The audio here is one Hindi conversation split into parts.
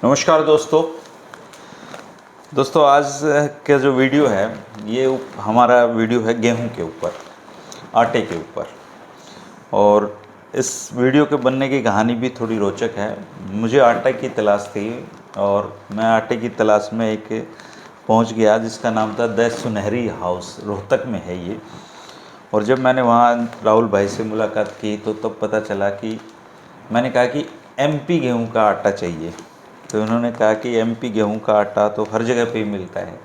नमस्कार दोस्तों आज का जो वीडियो है ये हमारा वीडियो है गेहूं के ऊपर, आटे के ऊपर। और इस वीडियो के बनने की कहानी भी थोड़ी रोचक है। मुझे आटे की तलाश थी और मैं आटे की तलाश में एक पहुंच गया जिसका नाम था द सुनहरी हाउस, रोहतक में है ये। और जब मैंने वहाँ राहुल भाई से मुलाकात की तो तब पता चला कि मैंने कहा कि एमपी गेहूं का आटा चाहिए। तो उन्होंने कहा कि एमपी गेहूं का आटा तो हर जगह पे ही मिलता है,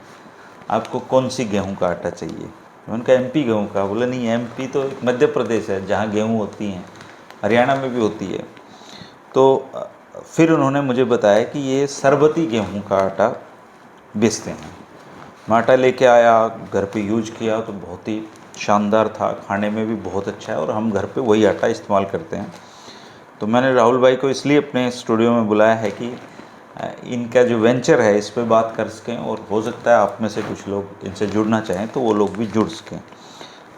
आपको कौन सी गेहूं का आटा चाहिए। मैंने कहा एमपी गेहूं का। बोले नहीं, एमपी तो मध्य प्रदेश है जहाँ गेहूं होती हैं, हरियाणा में भी होती है। तो फिर उन्होंने मुझे बताया कि ये सरबती गेहूं का आटा बेचते हैं। मैं आटा लेके आया, घर पे यूज किया तो बहुत ही शानदार था, खाने में भी बहुत अच्छा है और हम घर पे वही आटा इस्तेमाल करते हैं। तो मैंने राहुल भाई को इसलिए अपने स्टूडियो में बुलाया है कि इनका जो वेंचर है इस पे बात कर सकें और हो सकता है आप में से कुछ लोग इनसे जुड़ना चाहें तो वो लोग भी जुड़ सकें।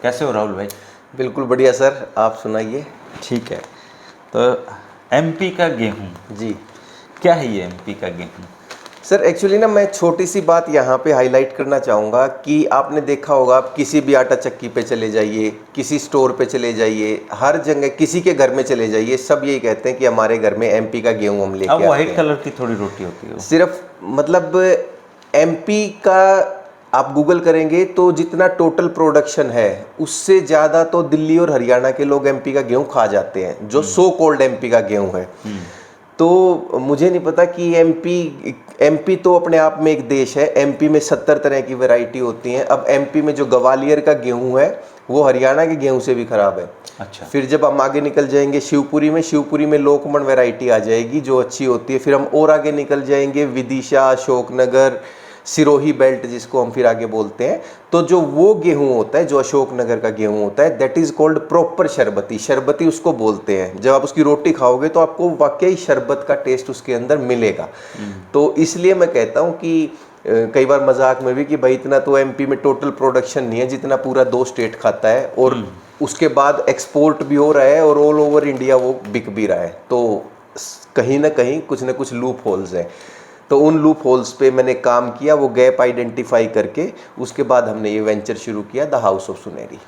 कैसे हो राहुल भाई? बिल्कुल बढ़िया सर, आप सुनाइए। ठीक है। तो एमपी का गेहूं, जी क्या है ये एमपी का गेहूं? सर, एक्चुअली ना मैं छोटी सी बात यहाँ पे हाईलाइट करना चाहूँगा कि आपने देखा होगा, आप किसी भी आटा चक्की पे चले जाइए, किसी स्टोर पे चले जाइए, हर जगह किसी के घर में चले जाइए, सब यही कहते हैं कि हमारे घर में एमपी का गेहूँ हम लेके आते हैं। व्हाइट कलर की थोड़ी रोटी होती है सिर्फ मतलब एमपी का आप गूगल करेंगे तो जितना टोटल प्रोडक्शन है उससे ज़्यादा तो दिल्ली और हरियाणा के लोग एमपी का गेहूँ खा जाते हैं, जो सो कॉल्ड एमपी का गेहूँ है। तो मुझे नहीं पता कि एमपी तो अपने आप में एक देश है। एमपी में 70 तरह की वैरायटी होती हैं। अब एमपी में जो ग्वालियर का गेहूं है वो हरियाणा के गेहूं से भी खराब है। अच्छा। फिर जब हम आगे निकल जाएंगे शिवपुरी में लोकमन वैरायटी आ जाएगी जो अच्छी होती है। फिर हम और आगे निकल जाएंगे विदिशा, अशोकनगर, सिरोही बेल्ट जिसको हम फिर आगे बोलते हैं। तो जो वो गेहूं होता है, जो अशोकनगर का गेहूं होता है, दैट इज कॉल्ड प्रॉपर शरबती। शरबती उसको बोलते हैं। जब आप उसकी रोटी खाओगे तो आपको वाकई शरबत का टेस्ट उसके अंदर मिलेगा। तो इसलिए मैं कहता हूं कि कई बार मजाक में भी कि भाई इतना तो एमपी में टोटल प्रोडक्शन नहीं है जितना पूरा 2 स्टेट खाता है, और उसके बाद एक्सपोर्ट भी हो रहा है और ऑल ओवर इंडिया वो बिक भी रहा है। तो कहीं ना कहीं कुछ ना कुछ लूप होल्स हैं। तो उन लूप होल्स पे मैंने काम किया, वो गैप आइडेंटिफाई करके उसके बाद हमने ये वेंचर शुरू किया, द हाउस ऑफ सुनहरी।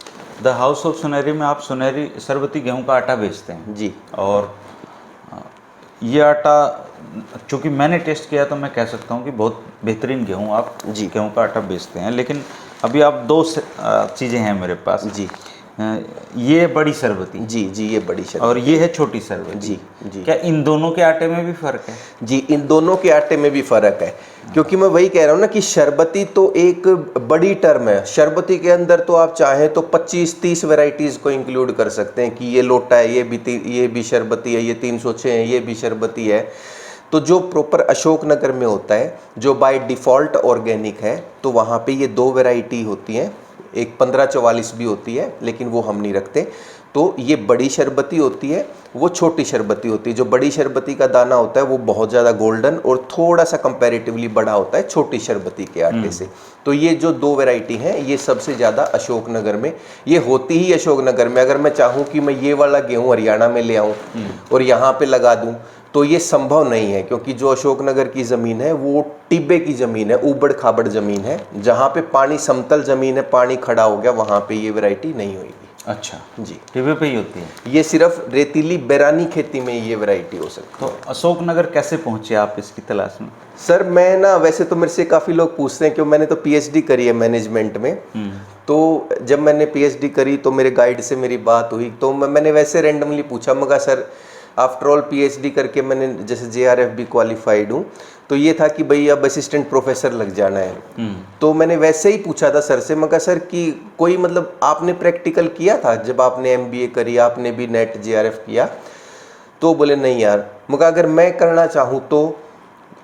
द हाउस ऑफ सुनहरी में आप सुनहरी सरबती गेहूं का आटा बेचते हैं जी। और ये आटा चूँकि मैंने टेस्ट किया तो मैं कह सकता हूँ कि बहुत बेहतरीन गेहूँ आप जी गेहूँ का आटा बेचते हैं। लेकिन अभी आप दो चीज़ें हैं मेरे पास। जी। ये बड़ी शरबती जी, ये बड़ी शरबती और ये है छोटी शरबती। जी। क्या इन दोनों के आटे में भी फ़र्क है? जी, इन दोनों के आटे में भी फ़र्क है, क्योंकि मैं वही कह रहा हूँ ना कि शरबती तो एक बड़ी टर्म है। शरबती के अंदर तो आप चाहें तो 25-30 वैरायटीज़ को इंक्लूड कर सकते हैं कि ये लोटा है, ये भी शरबती है, ये 306 है, ये भी शरबती है। तो जो प्रॉपर अशोकनगर में होता है, जो बाय डिफ़ॉल्ट ऑर्गेनिक है, तो वहाँ पे ये 2 वैरायटी होती हैं। एक 1544 भी होती है, लेकिन वो हम नहीं रखते। तो ये बड़ी शरबती होती है, वो छोटी शरबती होती है। जो बड़ी शरबती का दाना होता है वो बहुत ज़्यादा गोल्डन और थोड़ा सा कंपैरेटिवली बड़ा होता है छोटी शरबती के आटे से। तो ये जो 2 वैरायटी हैं ये सबसे ज़्यादा अशोकनगर में ये होती ही अशोकनगर में। अगर मैं चाहूँ कि मैं ये वाला गेहूँ हरियाणा में ले आऊँ और यहाँ पे लगा दूँ तो ये संभव नहीं है, क्योंकि जो अशोकनगर की ज़मीन है वो टिब्बे की ज़मीन है, ऊबड़ खाबड़ ज़मीन है। जहाँ पे पानी समतल ज़मीन है, पानी खड़ा हो गया, वहाँ पे ये वैरायटी नहीं होगी। अच्छा जी, टिब्बे पे ही होती है ये सिर्फ रेतीली बैरानी खेती में ये वैरायटी हो सकती है। तो अशोकनगर कैसे पहुँचे आप इसकी तलाश में? सर मैं ना, वैसे तो मेरे से काफ़ी लोग पूछते हैं, क्यों मैंने तो पीएचडी करी है मैनेजमेंट में। तो जब मैंने पीएचडी करी तो मेरे गाइड से मेरी बात हुई, तो मैंने वैसे रैंडमली पूछा, मगर सर आफ्टर ऑल पीएचडी करके मैंने जैसे जेआरएफ भी क्वालिफाइड हूँ, तो ये था कि भाई अब असिस्टेंट प्रोफेसर लग जाना है। तो मैंने वैसे ही पूछा था सर से, मगर सर कि कोई मतलब आपने प्रैक्टिकल किया था जब आपने एमबीए करी, आपने भी नेट जेआरएफ किया? तो बोले नहीं यार, मगर अगर मैं करना चाहूँ तो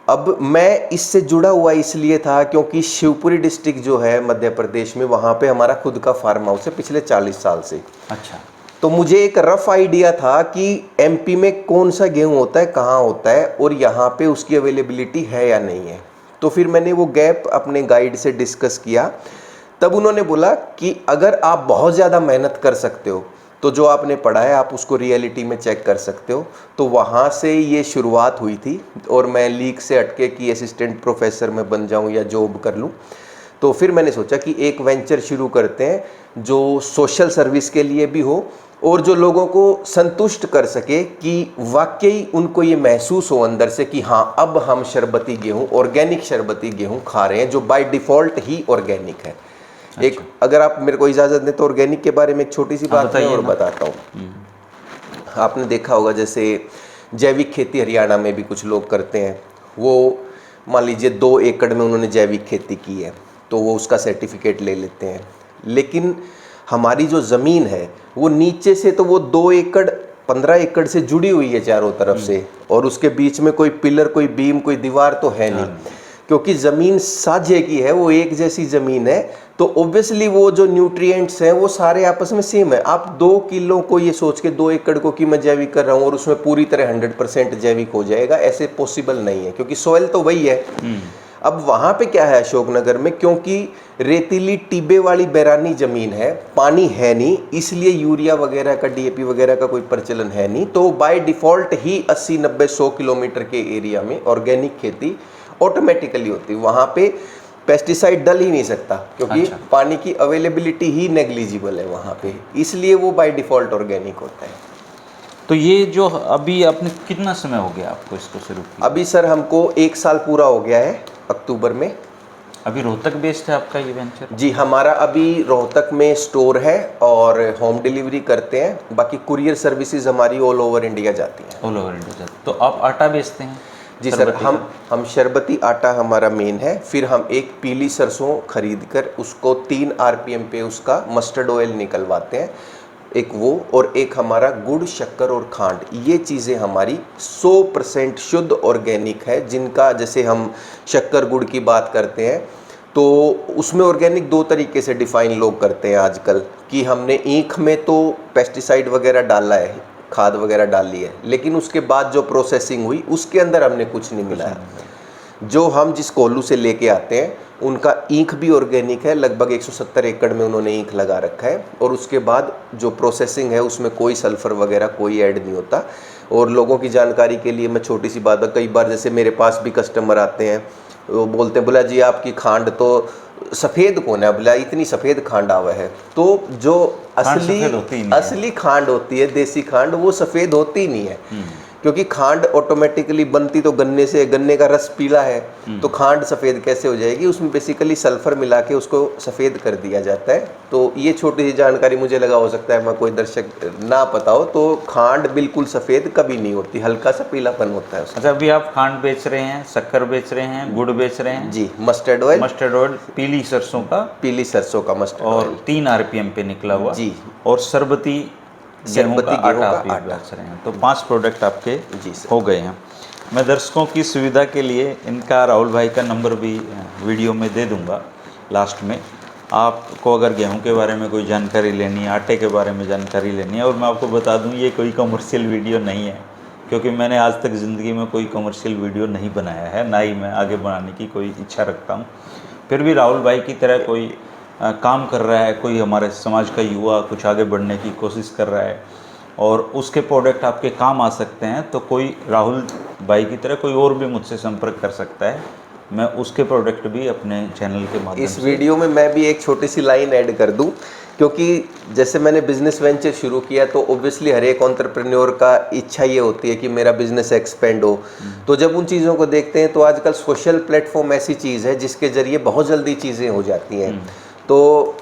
अब मैं इससे जुड़ा हुआ इसलिए था क्योंकि शिवपुरी डिस्ट्रिक्ट जो है मध्य प्रदेश में, वहाँ पे हमारा खुद का फार्म हाउस है पिछले 40 साल से। अच्छा। तो मुझे एक रफ आइडिया था कि एमपी में कौन सा गेहूं होता है, कहाँ होता है और यहाँ पे उसकी अवेलेबिलिटी है या नहीं है। तो फिर मैंने वो गैप अपने गाइड से डिस्कस किया। तब उन्होंने बोला कि अगर आप बहुत ज़्यादा मेहनत कर सकते हो तो जो आपने पढ़ा है आप उसको रियलिटी में चेक कर सकते हो। तो वहाँ से ये शुरुआत हुई थी और मैं लीग से हटके कि असिस्टेंट प्रोफेसर में बन जाऊँ या जॉब कर लूँ। तो फिर मैंने सोचा कि एक वेंचर शुरू करते हैं जो सोशल सर्विस के लिए भी हो और जो लोगों को संतुष्ट कर सके कि वाकई उनको ये महसूस हो अंदर से कि हाँ अब हम शरबती गेहूँ, ऑर्गेनिक शरबती गेहूँ खा रहे हैं जो बाय डिफ़ॉल्ट ही ऑर्गेनिक है। एक अगर आप मेरे को इजाज़त दें तो ऑर्गेनिक के बारे में एक छोटी सी बात मैं और बताता हूँ। आपने देखा होगा जैसे जैविक खेती हरियाणा में भी कुछ लोग करते हैं, वो मान लीजिए 2 एकड़ में उन्होंने जैविक खेती की है तो वो उसका सर्टिफिकेट ले लेते हैं। लेकिन हमारी जो ज़मीन है वो नीचे से तो वो 2 एकड़ 15 एकड़ से जुड़ी हुई है चारों तरफ से, और उसके बीच में कोई पिलर, कोई बीम, कोई दीवार तो है नहीं, क्योंकि ज़मीन साझे की है, वो एक जैसी ज़मीन है। तो ऑब्वियसली वो जो न्यूट्रिएंट्स हैं वो सारे आपस में सेम है। आप 2 किलो को ये सोच के 2 एकड़ को कि मैं जैविक कर रहा हूँ और उसमें पूरी तरह 100% जैविक हो जाएगा, ऐसे पॉसिबल नहीं है, क्योंकि सॉइल तो वही है। अब वहाँ पे क्या है अशोकनगर में, क्योंकि रेतीली टिब्बे वाली बैरानी ज़मीन है, पानी है नहीं, इसलिए यूरिया वगैरह का, डीएपी वगैरह का कोई प्रचलन है नहीं। तो बाय डिफ़ॉल्ट ही 80, 90, 100 किलोमीटर के एरिया में ऑर्गेनिक खेती ऑटोमेटिकली होती है। वहाँ पे पेस्टिसाइड डल ही नहीं सकता, क्योंकि पानी की अवेलेबिलिटी ही नेग्लिजिबल है वहाँ पे, इसलिए वो बाय डिफ़ॉल्ट ऑर्गेनिक होता है। तो ये जो अभी आपने कितना समय हो गया आपको इसको शुरू किया? अभी सर हमको 1 साल पूरा हो गया है अक्टूबर में। अभी रोहतक बेस्ड है आपका ये वेंचर? जी, हमारा अभी रोहतक में स्टोर है और होम डिलीवरी करते हैं, बाकी कुरियर सर्विसेज हमारी ऑल ओवर इंडिया जाती हैं। ऑल ओवर इंडिया जाती। तो आप आटा बेचते हैं? जी सर, हम शरबती आटा हमारा मेन है, फिर हम एक पीली सरसों खरीद कर उसको 3 RPM पे उसका मस्टर्ड ऑयल निकलवाते हैं, एक वो, और एक हमारा गुड़, शक्कर और खांड, ये चीज़ें हमारी 100% शुद्ध ऑर्गेनिक है। जिनका जैसे हम शक्कर गुड़ की बात करते हैं तो उसमें ऑर्गेनिक 2 तरीके से डिफ़ाइन लोग करते हैं आजकल, कि हमने ईख में तो पेस्टिसाइड वगैरह डाला है, खाद वगैरह डाली है, लेकिन उसके बाद जो प्रोसेसिंग हुई उसके अंदर हमने कुछ नहीं मिलाया। जो हम जिस कोल्लू से लेके आते हैं उनका ईख भी ऑर्गेनिक है, लगभग 170 एकड़ में उन्होंने ईख लगा रखा है, और उसके बाद जो प्रोसेसिंग है उसमें कोई सल्फ़र वगैरह कोई ऐड नहीं होता। और लोगों की जानकारी के लिए मैं छोटी सी बात है, कई बार जैसे मेरे पास भी कस्टमर आते हैं, वो बोलते हैं बोला जी आपकी खांड तो सफ़ेद कौन है, बोला इतनी सफ़ेद खांड आवा है। तो जो असली खांड होती है, देसी खांड, वो सफ़ेद होती नहीं है, क्योंकि खांड ऑटोमेटिकली बनती तो गन्ने से, गन्ने का रस पीला है, तो खांड सफ़ेद कैसे हो जाएगी? उसमें बेसिकली सल्फ़र मिला के उसको सफ़ेद कर दिया जाता है। तो ये छोटी सी जानकारी मुझे लगा हो सकता है मैं कोई दर्शक ना पता हो, तो खांड बिल्कुल सफ़ेद कभी नहीं होती, हल्का सा पीलापन होता है उसका। अच्छा, अभी आप खांड बेच रहे हैं, शक्कर बेच रहे हैं, गुड़ बेच रहे हैं? जी, मस्टर्ड ऑयल, पीली सरसों का मस्टर्ड और 3 RPM पे निकला हुआ जी, और शरबती गेहूं का आटा बेच रहे हैं। तो 5 प्रोडक्ट आपके हो गए हैं। मैं दर्शकों की सुविधा के लिए इनका, राहुल भाई का नंबर भी वीडियो में दे दूंगा लास्ट में। आपको अगर गेहूं के बारे में कोई जानकारी लेनी है, आटे के बारे में जानकारी लेनी है, और मैं आपको बता दूं ये कोई कमर्शियल वीडियो नहीं है, क्योंकि मैंने आज तक ज़िंदगी में कोई कमर्शियल वीडियो नहीं बनाया है, ना ही मैं आगे बनाने की कोई इच्छा रखता हूँ। फिर भी राहुल भाई की तरह कोई काम कर रहा है, कोई हमारे समाज का युवा कुछ आगे बढ़ने की कोशिश कर रहा है और उसके प्रोडक्ट आपके काम आ सकते हैं, तो कोई राहुल भाई की तरह कोई और भी मुझसे संपर्क कर सकता है। मैं उसके प्रोडक्ट भी अपने चैनल के माध्यम इस वीडियो में मैं भी एक छोटी सी लाइन ऐड कर दूं, क्योंकि जैसे मैंने बिजनेस वेंचर शुरू किया तो ऑब्वियसली हर एक एंटरप्रेन्योर का इच्छा ये होती है कि मेरा बिजनेस एक्सपेंड हो। तो जब उन चीज़ों को देखते हैं तो आजकल सोशल प्लेटफॉर्म ऐसी चीज़ है जिसके ज़रिए बहुत जल्दी चीज़ें हो जाती हैं। तो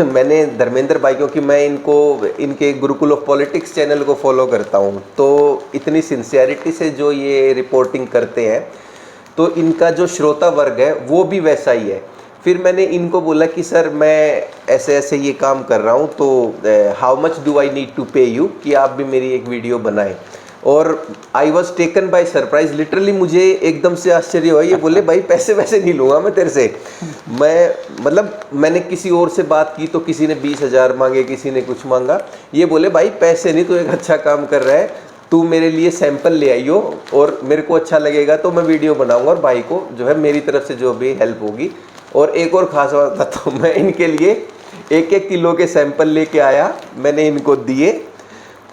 मैंने धर्मेंद्र भाई, क्योंकि मैं इनके गुरुकुल ऑफ पॉलिटिक्स चैनल को फॉलो करता हूँ, तो इतनी सिंसियरिटी से जो ये रिपोर्टिंग करते हैं, तो इनका जो श्रोता वर्ग है वो भी वैसा ही है। फिर मैंने इनको बोला कि सर मैं ऐसे ऐसे ये काम कर रहा हूँ, तो how much do I need to pay you, कि आप भी मेरी एक वीडियो बनाएं। और I was taken by surprise, literally मुझे एकदम से आश्चर्य हुआ। ये बोले भाई पैसे वैसे नहीं लूँगा मैं तेरे से। मैंने किसी और से बात की तो किसी ने 20,000 मांगे, किसी ने कुछ मांगा। ये बोले भाई पैसे नहीं, तो एक अच्छा काम कर रहा है, तू मेरे लिए सैंपल ले आई हो और मेरे को अच्छा लगेगा तो मैं वीडियो बनाऊंगा और भाई को जो है मेरी तरफ से जो भी हेल्प होगी। और एक और ख़ास बात बताता हूँ, मैं इनके लिए 1-1 किलो के सैंपल लेके आया, मैंने इनको दिए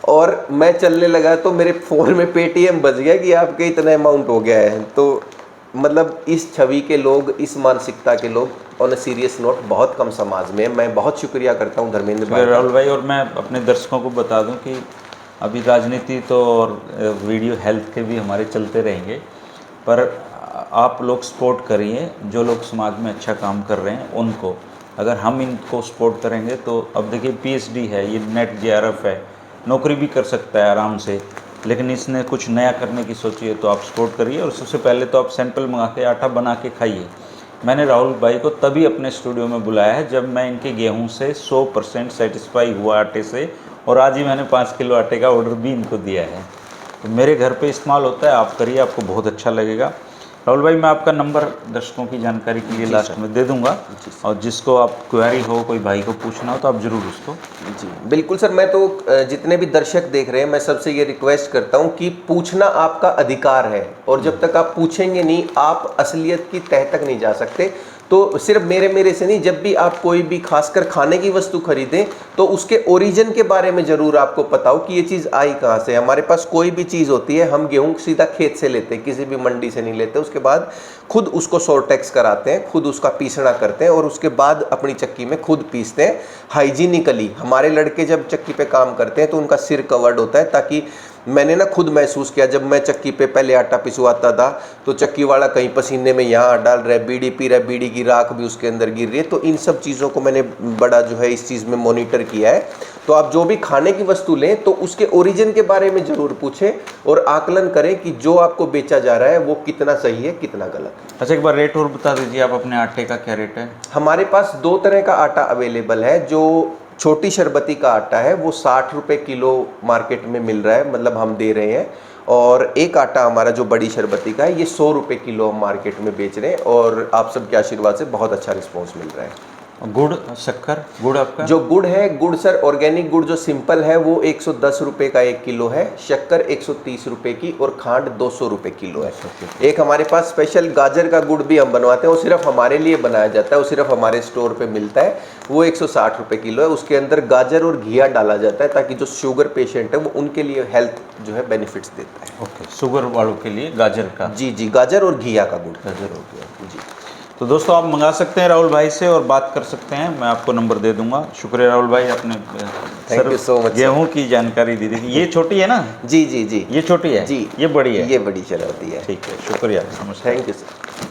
और मैं चलने लगा तो मेरे फ़ोन में पेटीएम बज गया कि आपके इतना अमाउंट हो गया है। तो मतलब इस छवि के लोग, इस मानसिकता के लोग ऑन अ सीरियस नोट बहुत कम समाज में है। मैं बहुत शुक्रिया करता हूँ धर्मेंद्र भाई। राहुल भाई, और मैं अपने दर्शकों को बता दूं कि अभी राजनीति तो और वीडियो हेल्थ के भी हमारे चलते रहेंगे, पर आप लोग सपोर्ट करिए जो लोग समाज में अच्छा काम कर रहे हैं उनको। अगर हम इनको सपोर्ट करेंगे तो अब देखिए पीएचडी है, ये नेट जेआरएफ है, नौकरी भी कर सकता है आराम से, लेकिन इसने कुछ नया करने की सोची है तो आप सपोर्ट करिए। और सबसे पहले तो आप सैंपल मंगा के आटा बना के खाइए। मैंने राहुल भाई को तभी अपने स्टूडियो में बुलाया है जब मैं इनके गेहूं से 100% सेटिस्फाई हुआ आटे से, और आज ही मैंने 5 किलो आटे का ऑर्डर भी इनको दिया है। तो मेरे घर पे इस्तेमाल होता है, आप करिए, आपको बहुत अच्छा लगेगा। राहुल भाई, मैं आपका नंबर दर्शकों की जानकारी के लिए लास्ट में दे दूंगा, और जिसको आप क्वेरी हो, कोई भाई को पूछना हो तो आप ज़रूर उसको। जी बिल्कुल सर, मैं तो जितने भी दर्शक देख रहे हैं मैं सबसे ये रिक्वेस्ट करता हूँ कि पूछना आपका अधिकार है, और जब तक आप पूछेंगे नहीं आप असलियत की तह तक नहीं जा सकते। तो सिर्फ मेरे से नहीं, जब भी आप कोई भी खासकर खाने की वस्तु खरीदें तो उसके ओरिजिन के बारे में ज़रूर आपको पता हो कि ये चीज़ आई कहाँ से। हमारे पास कोई भी चीज़ होती है, हम गेहूँ सीधा खेत से लेते हैं, किसी भी मंडी से नहीं लेते। उसके बाद खुद उसको सोर्टेक्स कराते हैं, खुद उसका पीसना करते हैं और उसके बाद अपनी चक्की में खुद पीसते हैं हाइजीनिकली। हमारे लड़के जब चक्की पे काम करते हैं तो उनका सिर कवर्ड होता है, ताकि मैंने ना खुद महसूस किया जब मैं चक्की पे पहले आटा पिसवाता था तो चक्की वाला कहीं पसीने में यहाँ डाल रहा है, बीड़ी पी रहा है, बीड़ी की राख भी उसके अंदर गिर रही है। तो इन सब चीज़ों को मैंने बड़ा जो है इस चीज़ में मॉनिटर किया है। तो आप जो भी खाने की वस्तु लें तो उसके ओरिजिन के बारे में ज़रूर पूछें और आकलन करें कि जो आपको बेचा जा रहा है वो कितना सही है, कितना गलत है। अच्छा, एक बार रेट और बता दीजिए आप अपने आटे का, क्या रेट है? हमारे पास 2 तरह का आटा अवेलेबल है। जो छोटी शरबती का आटा है वो 60 रुपये किलो मार्केट में मिल रहा है, मतलब हम दे रहे हैं। और एक आटा हमारा जो बड़ी शरबती का है ये 100 रुपये किलो हम मार्केट में बेच रहे हैं, और आप सबके आशीर्वाद से बहुत अच्छा रिस्पॉन्स मिल रहा है। गुड़, शक्कर, गुड़ आपका? जो गुड़ है, गुड़ सर ऑर्गेनिक गुड़ जो सिंपल है वो 110 रुपये का 1 किलो है, शक्कर 130 रुपये की और खांड 200 रुपये किलो है। एक हमारे पास स्पेशल गाजर का गुड़ भी हम बनवाते हैं, वो सिर्फ हमारे लिए बनाया जाता है, वो सिर्फ हमारे स्टोर पे मिलता है, वो 160 रुपये किलो है। उसके अंदर गाजर और घिया डाला जाता है ताकि जो शुगर पेशेंट है वो उनके लिए हेल्थ जो है बेनिफिट्स देता है। ओके, शुगर वालों के लिए गाजर का? जी, गाजर और घिया का गुड़। गाजर हो गया जी। तो दोस्तों आप मंगा सकते हैं राहुल भाई से और बात कर सकते हैं, मैं आपको नंबर दे दूंगा। शुक्रिया राहुल भाई, आपने थैंक यू सो मच गेहूं की जानकारी दी थी। ये छोटी है ना? जी, ये छोटी है जी, ये बड़ी है? ये बड़ी शरारती है। ठीक है, शुक्रिया, नमस्कार। Thank you sir.